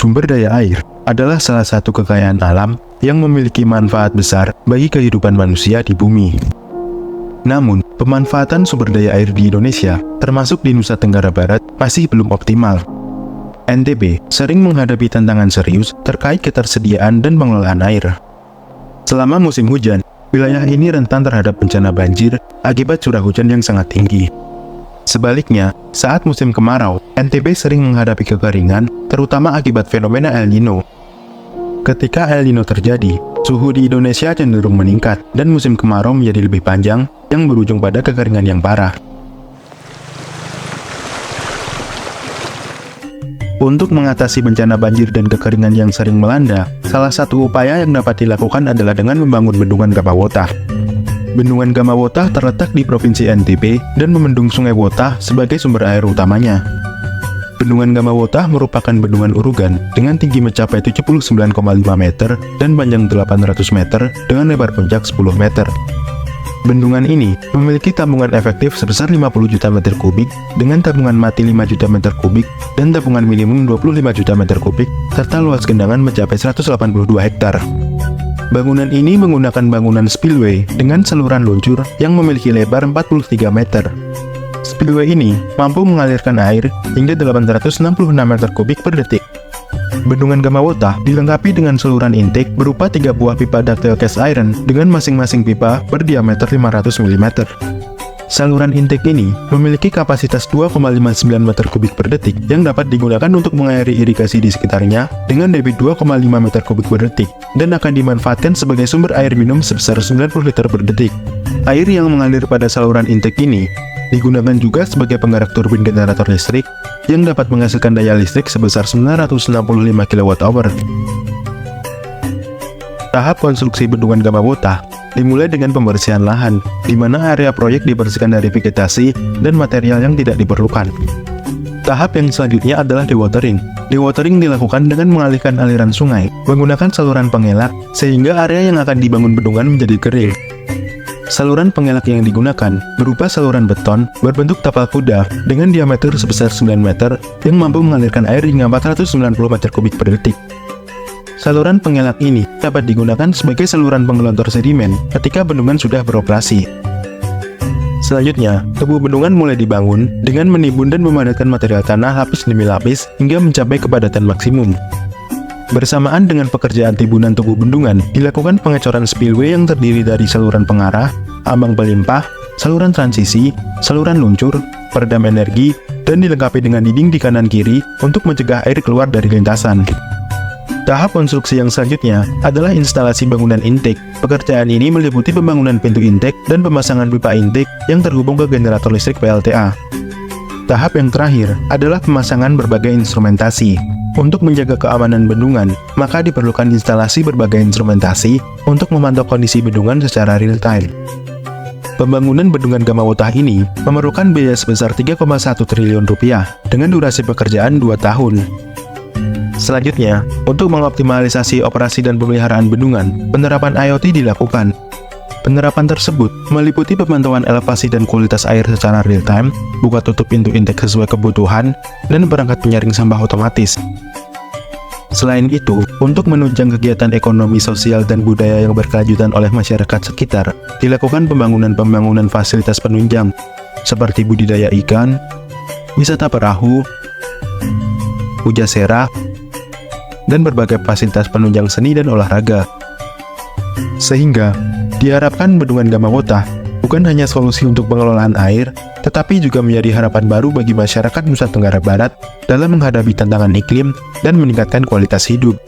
Sumber daya air adalah salah satu kekayaan alam yang memiliki manfaat besar bagi kehidupan manusia di bumi. Namun, pemanfaatan sumber daya air di Indonesia, termasuk di Nusa Tenggara Barat, masih belum optimal. NTB sering menghadapi tantangan serius terkait ketersediaan dan pengelolaan air. Selama musim hujan, wilayah ini rentan terhadap bencana banjir akibat curah hujan yang sangat tinggi. Sebaliknya, saat musim kemarau, NTB sering menghadapi kekeringan, terutama akibat fenomena El Nino. Ketika El Nino terjadi, suhu di Indonesia cenderung meningkat dan musim kemarau menjadi lebih panjang yang berujung pada kekeringan yang parah. Untuk mengatasi bencana banjir dan kekeringan yang sering melanda, salah satu upaya yang dapat dilakukan adalah dengan membangun bendungan Gamawotah. Bendungan Gamawotah terletak di Provinsi NTB dan membendung Sungai Wotah sebagai sumber air utamanya. Bendungan Gamawotah merupakan bendungan urugan dengan tinggi mencapai 79,5 meter dan panjang 800 meter dengan lebar puncak 10 meter. Bendungan ini memiliki tabungan efektif sebesar 50 juta meter kubik dengan tabungan mati 5 juta meter kubik dan tabungan minimum 25 juta meter kubik serta luas genangan mencapai 182 hektar. Bangunan ini menggunakan bangunan spillway dengan saluran luncur yang memiliki lebar 43 meter. Spillway ini mampu mengalirkan air hingga 866 meter kubik per detik. Bendungan Gamawotah dilengkapi dengan saluran intake berupa 3 buah pipa ductile cast iron dengan masing-masing pipa berdiameter 500 mm. Saluran intake ini memiliki kapasitas 2,59 meter kubik per detik yang dapat digunakan untuk mengairi irigasi di sekitarnya dengan debit 2,5 meter kubik per detik dan akan dimanfaatkan sebagai sumber air minum sebesar 90 liter per detik. Air yang mengalir pada saluran intake ini digunakan juga sebagai penggerak turbin generator listrik yang dapat menghasilkan daya listrik sebesar 965 kWh. Tahap konstruksi bendungan Gamawotah dimulai dengan pembersihan lahan, di mana area proyek dibersihkan dari vegetasi dan material yang tidak diperlukan. Tahap yang selanjutnya adalah dewatering. Dewatering dilakukan dengan mengalihkan aliran sungai menggunakan saluran pengelak sehingga area yang akan dibangun bendungan menjadi kering. Saluran pengelak yang digunakan berupa saluran beton berbentuk tapal kuda dengan diameter sebesar 9 meter yang mampu mengalirkan air hingga 490 meter kubik per detik. Saluran pengelak ini dapat digunakan sebagai saluran pengelontor sedimen ketika bendungan sudah beroperasi. Selanjutnya, tubuh bendungan mulai dibangun dengan menimbun dan memadatkan material tanah lapis demi lapis hingga mencapai kepadatan maksimum. Bersamaan dengan pekerjaan timbunan tubuh bendungan, dilakukan pengecoran spillway yang terdiri dari saluran pengarah, ambang pelimpah, saluran transisi, saluran luncur, peredam energi, dan dilengkapi dengan dinding di kanan kiri untuk mencegah air keluar dari lintasan. Tahap konstruksi yang selanjutnya adalah instalasi bangunan intake. Pekerjaan ini meliputi pembangunan pintu intake dan pemasangan pipa intake yang terhubung ke generator listrik PLTA. Tahap yang terakhir adalah pemasangan berbagai instrumentasi. Untuk menjaga keamanan bendungan, maka diperlukan instalasi berbagai instrumentasi untuk memantau kondisi bendungan secara real-time. Pembangunan bendungan Gamawotah ini memerlukan biaya sebesar 3,1 triliun rupiah dengan durasi pekerjaan 2 tahun. Selanjutnya, untuk mengoptimalisasi operasi dan pemeliharaan bendungan, penerapan IoT dilakukan. Penerapan tersebut meliputi pemantauan elevasi dan kualitas air secara real-time, buka tutup pintu intake sesuai kebutuhan, dan perangkat penyaring sampah otomatis. Selain itu, untuk menunjang kegiatan ekonomi sosial dan budaya yang berkelanjutan oleh masyarakat sekitar, dilakukan pembangunan fasilitas penunjang, seperti budidaya ikan, wisata perahu, pujasera, dan berbagai fasilitas penunjang seni dan olahraga. Sehingga, diharapkan bendungan Gamawotah bukan hanya solusi untuk pengelolaan air, tetapi juga menjadi harapan baru bagi masyarakat Nusa Tenggara Barat dalam menghadapi tantangan iklim dan meningkatkan kualitas hidup.